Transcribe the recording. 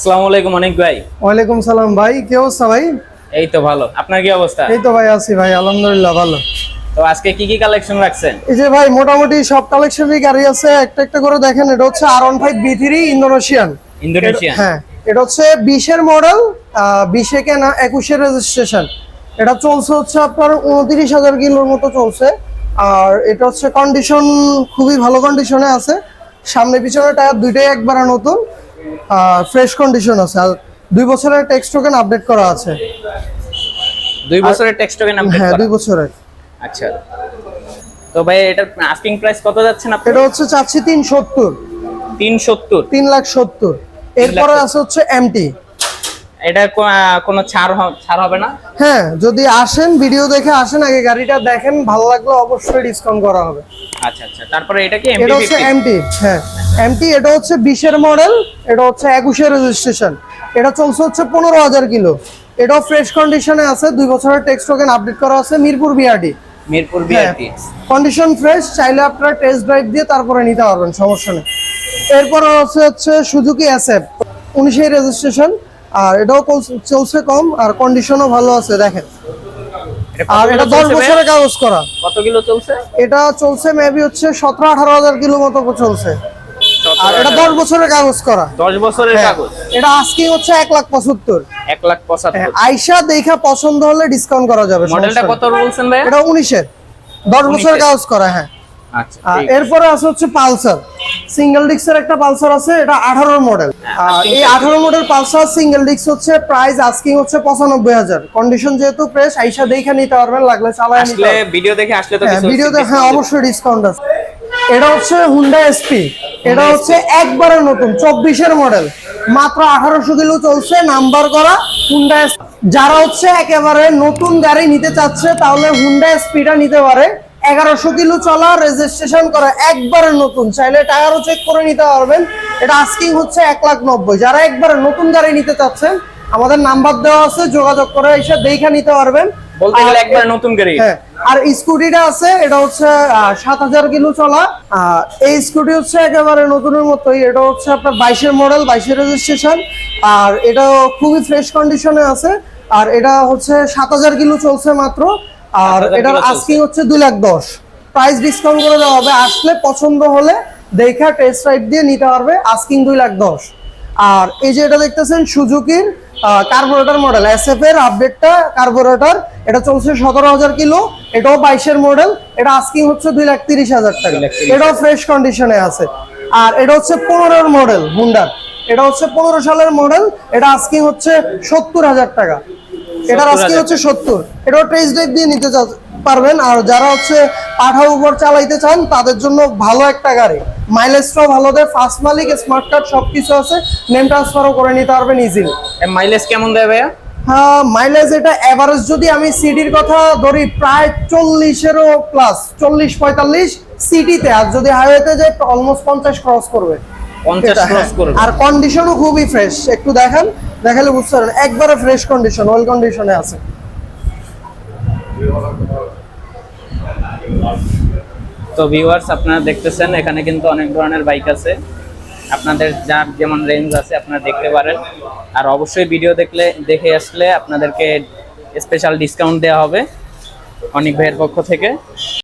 আসসালামু আলাইকুম অনেক ভাই। ওয়ালাইকুম সালাম ভাই, কি অবস্থা ভাই? এই তো ভালো, আপনার কি অবস্থা? এই তো ভাই আছি ভাই, আলহামদুলিল্লাহ ভালো। তো আজকে কি কি কালেকশন রাখছেন? এই যে ভাই মোটামুটি সব কালেকশনই গাড়ি আছে, একটা একটা করে দেখেন। এটা হচ্ছে R15 B3 ইন্দোনেশিয়ান। ইন্দোনেশিয়ান? হ্যাঁ, এটা হচ্ছে 20 এর মডেল, 20 এ কেনা, 21 এর রেজিস্ট্রেশন। এটা চলছে হচ্ছে আপনার 29,000 কিলোর মতো চলছে। আর এটা হচ্ছে কন্ডিশন খুবই ভালো কন্ডিশনে আছে। সামনে পিছনে টায়ার দুইটাই একবারে নতুন, ফ্রেশ কন্ডিশন আছে। আর 2 বছরের টেক্সট টোকেন আপডেট করা আছে। 2 বছরের টেক্সট টোকেন আপডেট হ্যাঁ, করা? 2 বছরের। আচ্ছা, তো ভাই এটার আস্কিং প্রাইস কত যাচ্ছেন আপনি? এটা হচ্ছে চাচ্ছি 370। 370? 3,70,000। এরপরে আছে হচ্ছে এমটি। এটা কোনো ছাড় হবে না? হ্যাঁ, যদি আসেন, ভিডিও দেখে আসেন, আগে গাড়িটা দেখেন, ভালো লাগলে অবশ্যই ডিসকাউন্ট করা হবে। আচ্ছা আচ্ছা, তারপরে এটা কি এটা হচ্ছে MT-50? এমটি। হ্যাঁ, এমটি। এটা হচ্ছে 20 এর মডেল, এটা হচ্ছে 21 এর রেজিস্ট্রেশন। এটা চলছে হচ্ছে 15,000 কিলো। এটাও ফ্রেশ কন্ডিশনে আছে, 2 বছরের টেক্সট টোকেন আপডেট করা আছে। Mirpur BRD. Mirpur BRT. Condition fresh, চাইলে আপনারা টেস্ট ড্রাইভ দিয়ে তারপরে নিতে পারবেন, সমস্যা নেই। এরপর হচ্ছে সুজুকি এসএফ, 19 এর রেজিস্ট্রেশন। আর এটাও চলছে কম, আর কন্ডিশনও ভালো আছে দেখেন। আর এটা 10 বছরের কাগজ করা। কত কিলো চলছে? এটা চলছে মেবি হচ্ছে 17-18,000 কিলো মতো চলছে। আর এটা 10 বছরের কাগজ করা। 10 বছরের কাগজ? এটা আজকে হচ্ছে 1,75,000। 1,75,000? আইসা দেখা পছন্দ হলে ডিসকাউন্ট করা যাবে। মডেলটা কত বলছেন ভাই? এটা 19 এর, 10 বছরের কাগজ করা। হ্যাঁ। আচ্ছা, এরপরে আছে হচ্ছে পালসার, সিঙ্গেল ডিস্কের একটা পালসার আছে, এটা 18 মডেল। এই 18 মডেল পালসার সিঙ্গেল ডিস্ক হচ্ছে প্রাইস আস্কিং হচ্ছে 95,000। কন্ডিশন যেহেতু ফ্রেশ, আইসা দেখে নিতে পারবেন, লাগলে চালায় নিতে পারবেন। ভিডিও দেখে আসলে তো কিছু ভিডিও দেখে হ্যাঁ, অবশ্যই ডিসকাউন্ট আছে। এটা হচ্ছে হুন্ডা এসপি। এটা হচ্ছে একবারে নতুন 24 এর মডেল, মাত্র 1800 কিলো চলছে, নাম্বার করা হুন্ডা। যারা হচ্ছে একেবারে নতুন গাড়ি নিতে চাচ্ছে, তাহলে হুন্ডা এসপিটা নিতে পারে। 1100 কিলো চলা, রেজিস্ট্রেশন করা, একবারে নতুন, চাইলে টায়ারও চেক করে নিতে পারবেন। এটা আস্কিং হচ্ছে 1,90,000। যারা একবারে নতুন গাড়ি নিতে চাচ্ছেন, আমাদের নাম্বার দেওয়া আছে, যোগাযোগ করে এসে দেখে নিতে পারবেন। বলতে গেলে একবারে নতুন গাড়ি। হ্যাঁ। আর স্কুটিটা আছে, এটা হচ্ছে 7,000 কিলো চলা। এই স্কুটি হচ্ছে একেবারে নতুনের মতোই। এটা হচ্ছে আপনার 22 এর মডেল, 22 এর রেজিস্ট্রেশন। আর এটা খুবই ফ্রেশ কন্ডিশনে আছে। আর এটা হচ্ছে 7,000 কিলো চলছে মাত্র। আর এটার আস্কিং হচ্ছে 2,10,000। প্রাইস ডিসকাউন্ট করে দেওয়া হবে, আসলে পছন্দ হলে দেখা টেস্ট রাইড দিয়ে নিতে পারবে। আস্কিং 2,10,000। আর এই যে এটা দেখতেছেন সুজুকির কার্বোরেটর মডেল, এসএফ এর আপডেটটা কার্বোরেটর। এটা চলছে 17,000 কিলো, এটাও 22 এর মডেল। এটা আস্কিং হচ্ছে 2,30,000 টাকা। এটাও ফ্রেশ কন্ডিশনে আছে। আর এটা হচ্ছে 15 এর মডেল হুন্ডার। এটা হচ্ছে 15 সালের মডেল। এটা আস্কিং হচ্ছে 70,000 টাকা। এটার আস্কিং হচ্ছে 70। এটাও টেস্ট ড্রাইভ দিয়ে নিতে পারবেন। আর যারা হচ্ছে পাঠা উপর চালাইতে চান, তাদের জন্য ভালো একটা গাড়ি, মাইলেজটাও ভালো দেয়, ফার্স্ট মালিক, স্মার্ট কার্ড সবকিছু আছে, নেম ট্রান্সফারও করে নিতে পারবেন ইজিলি। মাইলেজ কেমন দেয় ভাইয়া? হ্যাঁ, মাইলেজ এটা এভারেজ যদি আমি সিটির কথা ধরি, প্রায় 40-এরও প্লাস, 40-45 সিটিতে। আর যদি হাইওয়েতে যায়, অলমোস্ট 50 ক্রস করবে। 50 ক্রস করবে। আর কন্ডিশনও খুবই ফ্রেশ, একটু দেখালে বুঝতে পারবেন, একবারে ফ্রেশ কন্ডিশন, ওয়েল কন্ডিশনে আছে। তো ভিউয়ার্স, আপনারা দেখতেছেন এখানে কিন্তু অনেক ধরনের বাইক আছে, আপনাদের যার যেমন রেঞ্জ আছে আপনারা দেখতে পারেন। আর অবশ্যই ভিডিও দেখে আসলে আপনাদেরকে স্পেশাল ডিসকাউন্ট দেওয়া হবে অনেক ভাইয়ের পক্ষ থেকে।